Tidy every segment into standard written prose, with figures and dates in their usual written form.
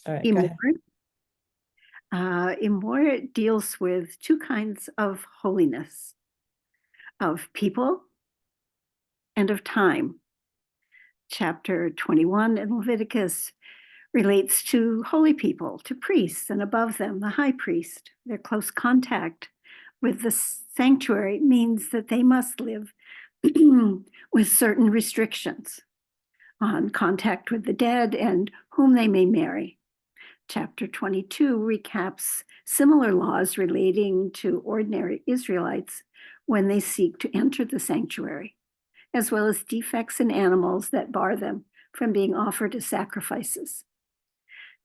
All right, go Emor. ahead. Emor deals with two kinds of holiness, of people and of time. Chapter 21 in Leviticus relates to holy people, to priests, and above them, the high priest. Their close contact with the sanctuary means that they must live with certain restrictions on contact with the dead and whom they may marry. Chapter 22 recaps similar laws relating to ordinary Israelites when they seek to enter the sanctuary, as well as defects in animals that bar them from being offered as sacrifices.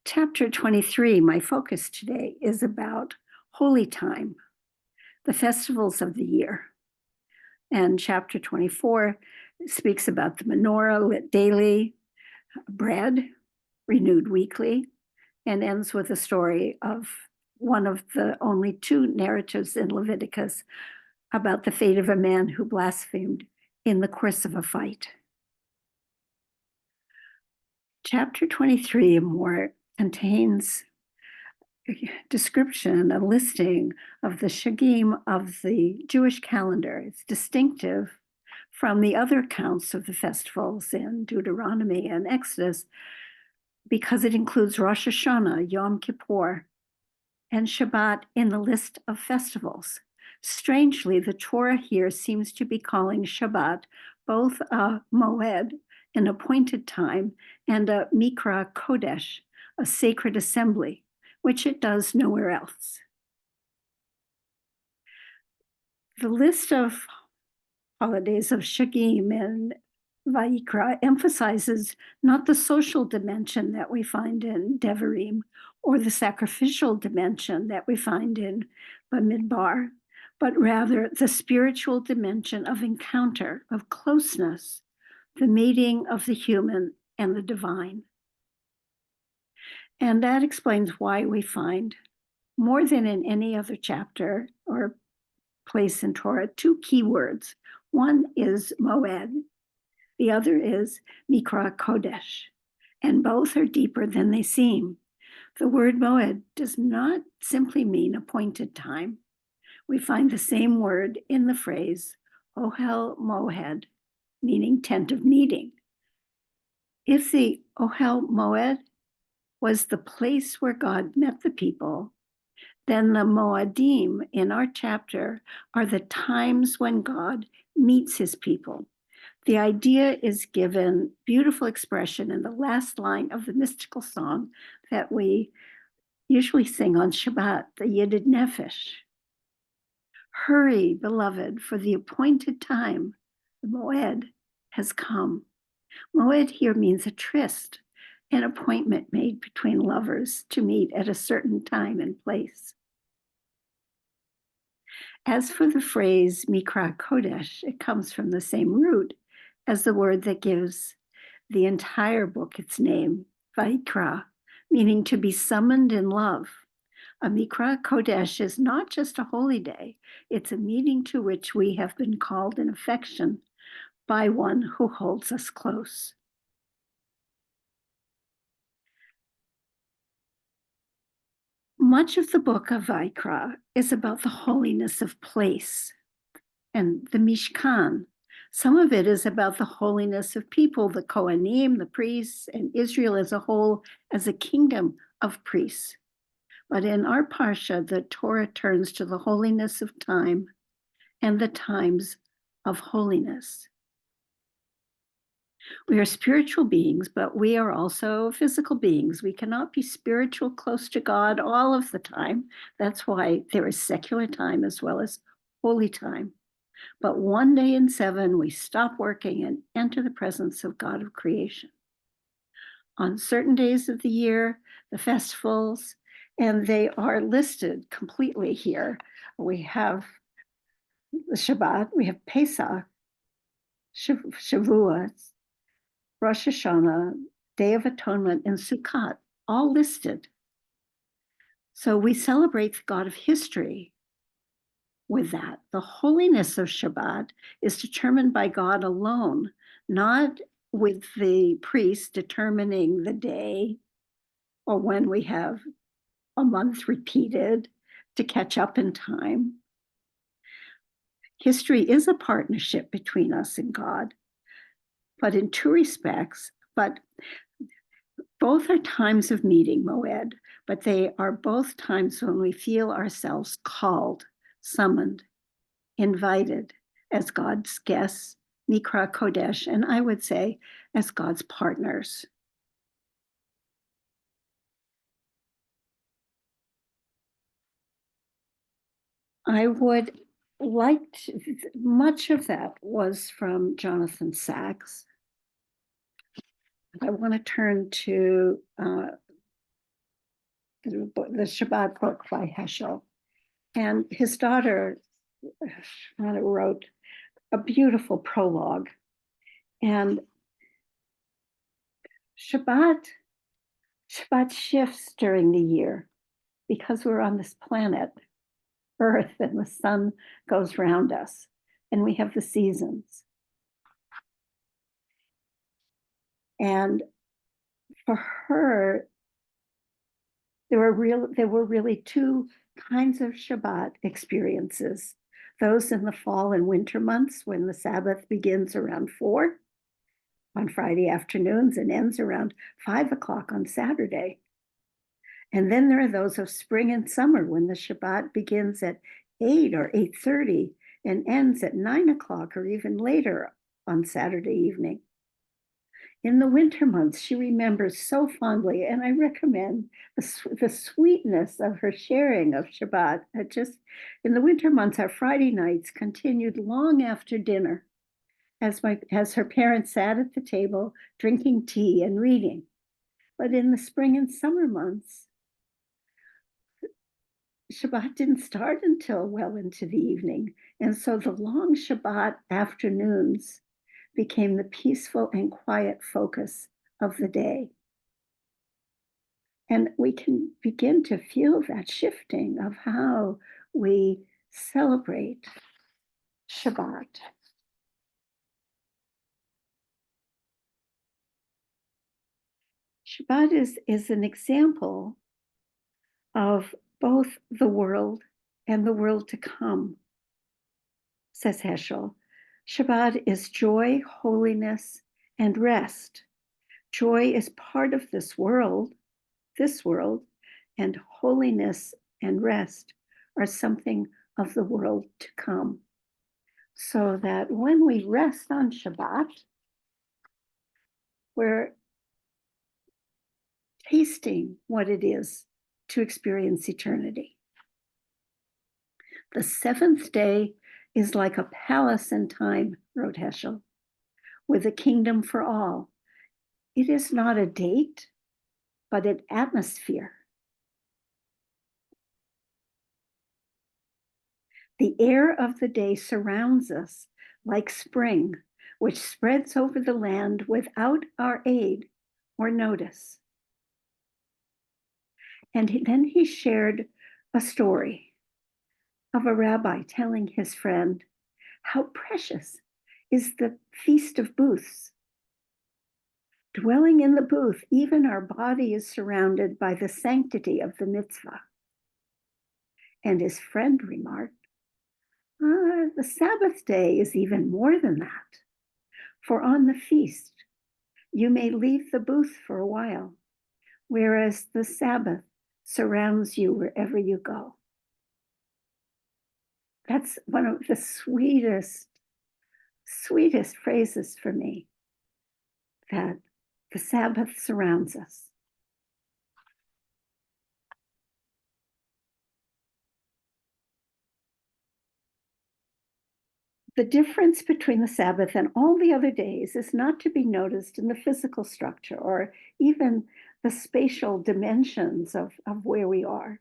Chapter 23, my focus today, is about holy time, the festivals of the year. And chapter 24 speaks about the menorah lit daily, bread renewed weekly, and ends with a story of one of the only two narratives in Leviticus about the fate of a man who blasphemed in the course of a fight. Chapter 23 and more contains a description, a listing of the shagim of the Jewish calendar. It's distinctive from the other accounts of the festivals in Deuteronomy and Exodus because it includes Rosh Hashanah, Yom Kippur, and Shabbat in the list of festivals. Strangely, the Torah here seems to be calling Shabbat both a moed, an appointed time, and a mikra kodesh, a sacred assembly, which it does nowhere else. The list of holidays of Shagim and Vayikra emphasizes not the social dimension that we find in Devarim or the sacrificial dimension that we find in Bamidbar, but rather the spiritual dimension of encounter, of closeness, the meeting of the human and the divine. And that explains why we find, more than in any other chapter or place in Torah, two key words. One is moed, the other is mikra kodesh, and both are deeper than they seem. The word moed does not simply mean appointed time. We find the same word in the phrase ohel moed, meaning tent of meeting. If the ohel moed was the place where God met the people, then the moadim in our chapter are the times when God meets his people. The idea is given beautiful expression in the last line of the mystical song that we usually sing on Shabbat, the Yedid Nefesh. Hurry, beloved, for the appointed time, the moed, has come. Moed here means a tryst, an appointment made between lovers to meet at a certain time and place. As for the phrase mikra kodesh, it comes from the same root as the word that gives the entire book its name, Vayikra, meaning to be summoned in love. A mikra kodesh is not just a holy day, it's a meeting to which we have been called in affection by one who holds us close. Much of the book of Vayikra is about the holiness of place and the Mishkan. Some of it is about the holiness of people, the Kohanim, the priests, and Israel as a whole, as a kingdom of priests. But in our Parsha, the Torah turns to the holiness of time and the times of holiness. We are spiritual beings, but we are also physical beings. We cannot be spiritual close to God all of the time. That's why there is secular time as well as holy time. But one day in 7, we stop working and enter the presence of God of creation. On certain days of the year, the festivals, and they are listed completely here. We have the Shabbat, we have Pesach, Shavuot, Rosh Hashanah, Day of Atonement, and Sukkot, all listed. So we celebrate the God of history with that. The holiness of Shabbat is determined by God alone, not with the priest determining the day or when we have a month repeated to catch up in time. History is a partnership between us and God, but in two respects, but both are times of meeting, Moed, but they are both times when we feel ourselves called, summoned, invited as God's guests, Mikra Kodesh, and I would say as God's partners. I would like to, much of that was from Jonathan Sacks. I want to turn to the Shabbat book by Heschel. And his daughter wrote a beautiful prologue. And Shabbat shifts during the year because we're on this planet, Earth, and the sun goes round us, and we have the seasons. And for her, there were really two kinds of Shabbat experiences. Those in the fall and winter months when the Sabbath begins around 4 on Friday afternoons and ends around 5 o'clock on Saturday. And then there are those of spring and summer when the Shabbat begins at 8 or 8:30 and ends at 9 o'clock or even later on Saturday evening. In the winter months, she remembers so fondly, and I recommend the sweetness of her sharing of Shabbat. In the winter months, our Friday nights continued long after dinner as her parents sat at the table drinking tea and reading. But in the spring and summer months, Shabbat didn't start until well into the evening. And so the long Shabbat afternoons became the peaceful and quiet focus of the day. And we can begin to feel that shifting of how we celebrate Shabbat. Shabbat is an example of both the world and the world to come, says Heschel. Shabbat is joy, holiness, and rest. Joy is part of this world, and holiness and rest are something of the world to come. So that when we rest on Shabbat, we're tasting what it is to experience eternity. The seventh day is like a palace in time, wrote Heschel, with a kingdom for all. It is not a date, but an atmosphere. The air of the day surrounds us like spring, which spreads over the land without our aid or notice. And then he shared a story of a rabbi telling his friend, how precious is the Feast of Booths. Dwelling in the booth, even our body is surrounded by the sanctity of the mitzvah. And his friend remarked, the Sabbath day is even more than that. For on the feast, you may leave the booth for a while, whereas the Sabbath surrounds you wherever you go. That's one of the sweetest phrases for me, that the Sabbath surrounds us. The difference between the Sabbath and all the other days is not to be noticed in the physical structure or even the spatial dimensions of where we are.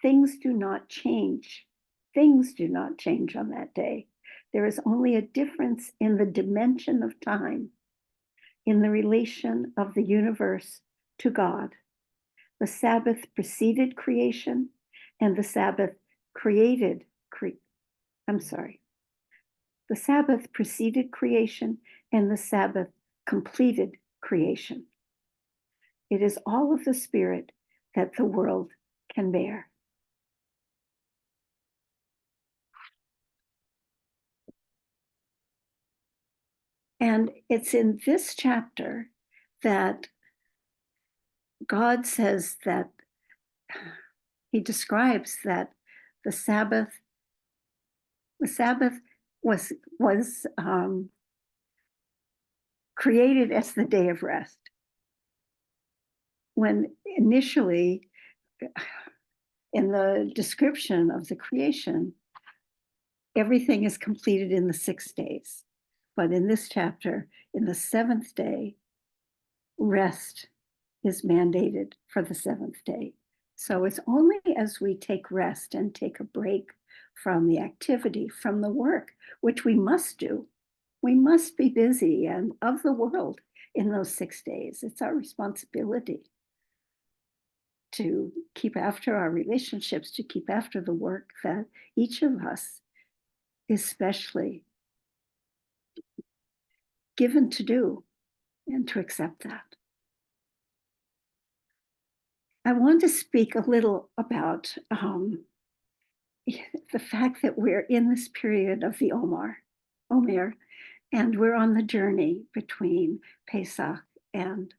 Things do not change. Things do not change on that day. There is only a difference in the dimension of time, in the relation of the universe to God. The Sabbath preceded creation, and the Sabbath the Sabbath preceded creation, and the Sabbath completed creation. It is all of the Spirit that the world can bear. And it's in this chapter that God says that he describes that the Sabbath was created as the day of rest. When initially, in the description of the creation, everything is completed in the 6 days. But in this chapter, in the 7th day, rest is mandated for the 7th day. So it's only as we take rest and take a break from the activity, from the work, which we must do. We must be busy and of the world in those 6 days. It's our responsibility to keep after our relationships, to keep after the work that each of us is specially given to do, and to accept that. I want to speak a little about the fact that we're in this period of the Omer, and we're on the journey between Pesach and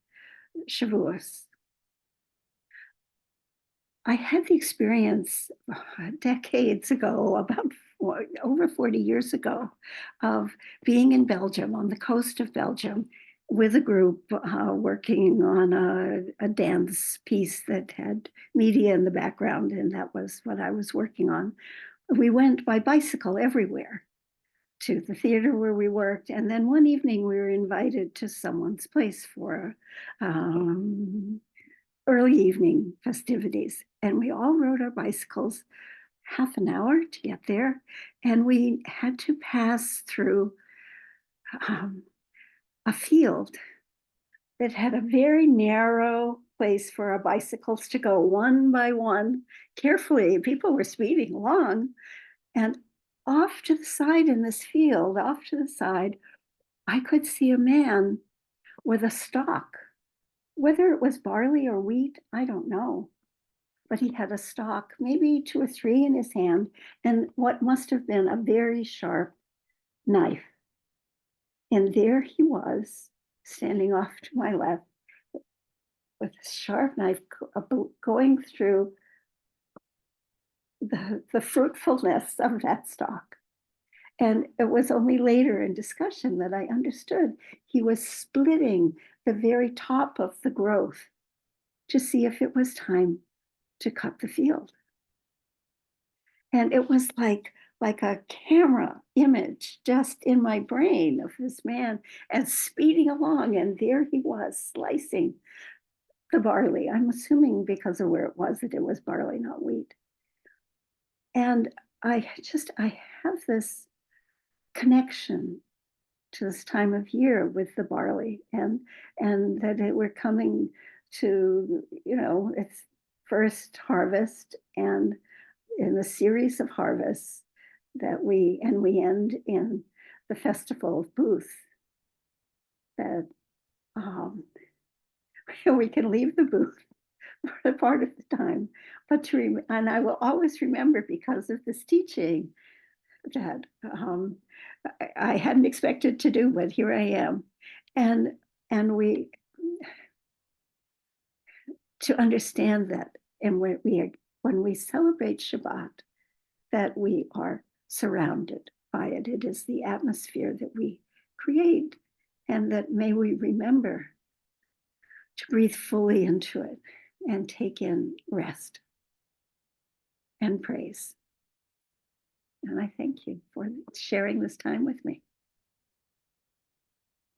Shavuos. I had the experience decades ago, about over 40 years ago, of being in Belgium, on the coast of Belgium, with a group working on a dance piece that had media in the background, and that was what I was working on. We went by bicycle everywhere to the theater where we worked, and then one evening we were invited to someone's place for early evening festivities, and we all rode our bicycles half an hour to get there, and we had to pass through a field that had a very narrow place for our bicycles to go one by one carefully. People were speeding along, and off to the side in this field, off to the side, I could see a man with a stalk. Whether it was barley or wheat, I don't know. But he had a stalk, maybe 2 or 3 in his hand, and what must have been a very sharp knife. And there he was, standing off to my left, with a sharp knife going through the fruitfulness of that stalk. And it was only later in discussion that I understood he was splitting the very top of the growth to see if it was time to cut the field. And it was like a camera image just in my brain of this man and speeding along. And there he was slicing the barley. I'm assuming because of where it was that it was barley, not wheat. And I have this connection to this time of year with the barley, and that we're coming to, it's first harvest, and in a series of harvests that we end in the festival of booth, that we can leave the booth for a part of the time, but and I will always remember, because of this teaching that I hadn't expected to do, but here I am. And we, to understand that, and when we celebrate Shabbat, that we are surrounded by it. It is the atmosphere that we create, and that may we remember to breathe fully into it and take in rest and praise. And I thank you for sharing this time with me.